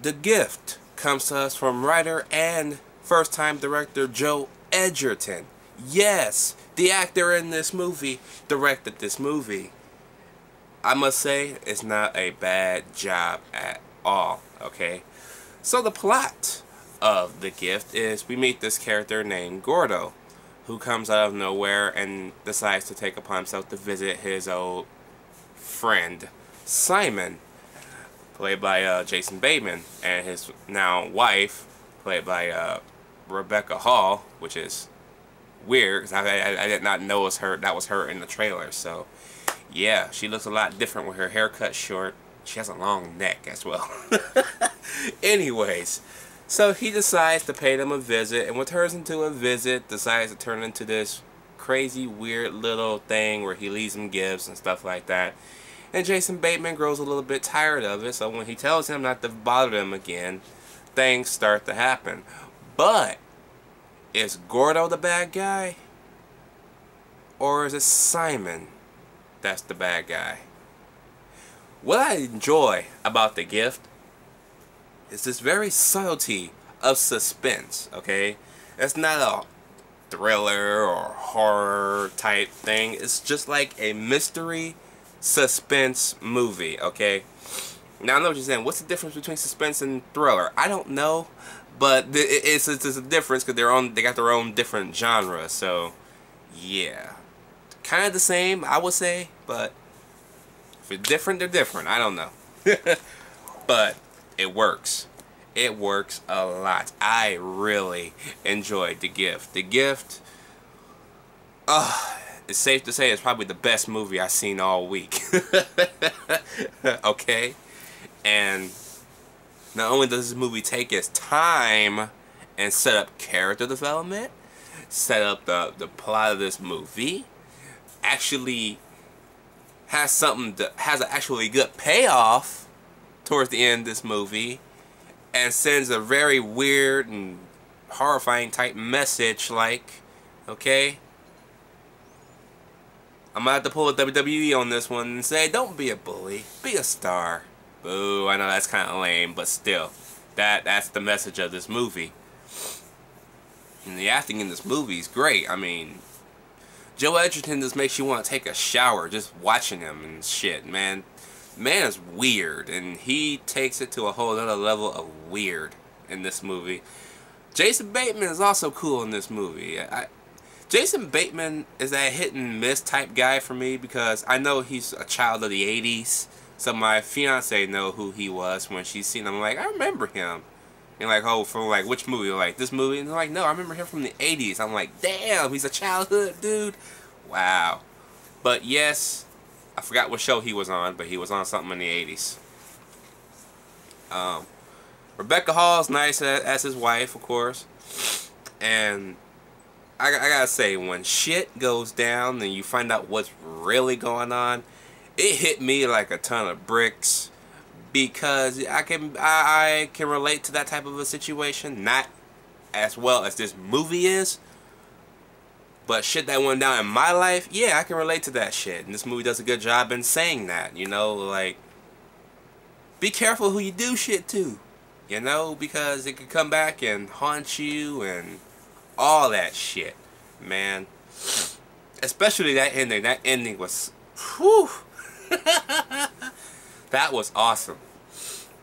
The Gift comes to us from writer and first-time director Joe Edgerton. Yes, the actor in this movie directed this movie. I must say, it's not a bad job at all, okay? So the plot of The Gift is we meet this character named Gordo, who comes out of nowhere and decides to take upon himself to visit his old friend, Simon, played by Jason Bateman, and his now wife, played by Rebecca Hall, which is weird, because I did not know that was her in the trailer, so yeah, she looks a lot different with her hair cut short. She has a long neck as well. Anyways, so he decides to pay them a visit, and what turns into a visit decides to turn into this crazy, weird little thing where he leaves them gifts and stuff like that. And Jason Bateman grows a little bit tired of it, so when he tells him not to bother them again, things start to happen. But is Gordo the bad guy? Or is it Simon that's the bad guy? What I enjoy about The Gift is this very subtlety of suspense, okay? It's not a thriller or horror type thing. It's just like a mystery suspense movie, okay? Now I know what you're saying. What's the difference between suspense and thriller? I don't know, but it's a difference because they got their own different genre. So yeah, kind of the same, I would say, but if it's different, they're different. I don't know. But it works. It works a lot. I really enjoyed The Gift. The Gift, it's safe to say it's probably the best movie I've seen all week. Okay? And not only does this movie take its time and set up character development, set up the plot of this movie, actually has something that has an actually good payoff towards the end of this movie, and sends a very weird and horrifying type message like, okay, I'm gonna have to pull a WWE on this one and say, don't be a bully, be a star. Boo, I know that's kind of lame, but still, that's the message of this movie. And the acting in this movie is great. I mean, Joe Edgerton just makes you want to take a shower just watching him and shit, man. Man is weird, and he takes it to a whole other level of weird in this movie. Jason Bateman is also cool in this movie. Jason Bateman is that hit and miss type guy for me because I know he's a child of the 80s. So my fiance know who he was when she's seen him. I'm like, I remember him. And like, oh, from like which movie? Like this movie? And they're like, no, I remember him from the 80s. I'm like, damn, he's a childhood dude. Wow. But yes, I forgot what show he was on, but he was on something in the 80s. Rebecca Hall's nice as his wife, of course. And I gotta say, when shit goes down and you find out what's really going on, it hit me like a ton of bricks, because I can relate to that type of a situation, not as well as this movie is, but shit that went down in my life, yeah, I can relate to that shit, and this movie does a good job in saying that, you know, like, be careful who you do shit to, you know, because it could come back and haunt you and all that shit, man. Especially that ending was, whew. That was awesome.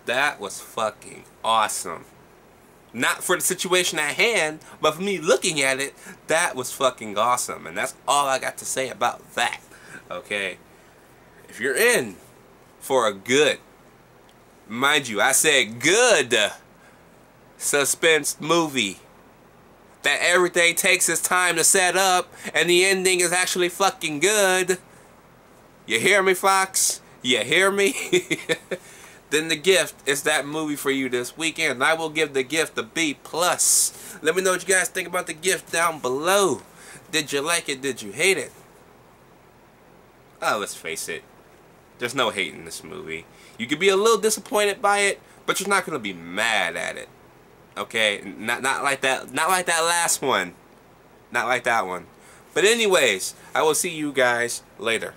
That was fucking awesome. Not for the situation at hand, but for me looking at it, that was fucking awesome. And that's all I got to say about that. Okay? If you're in for a good, mind you, I said good suspense movie that everything takes its time to set up and the ending is actually fucking good. You hear me, Fox? You hear me? Then The Gift is that movie for you this weekend. I will give The Gift a B+. Let me know what you guys think about The Gift down below. Did you like it? Did you hate it? Oh, let's face it. There's no hate in this movie. You could be a little disappointed by it, but you're not gonna be mad at it. Okay? Not like that. Not like that last one. Not like that one. But anyways, I will see you guys later.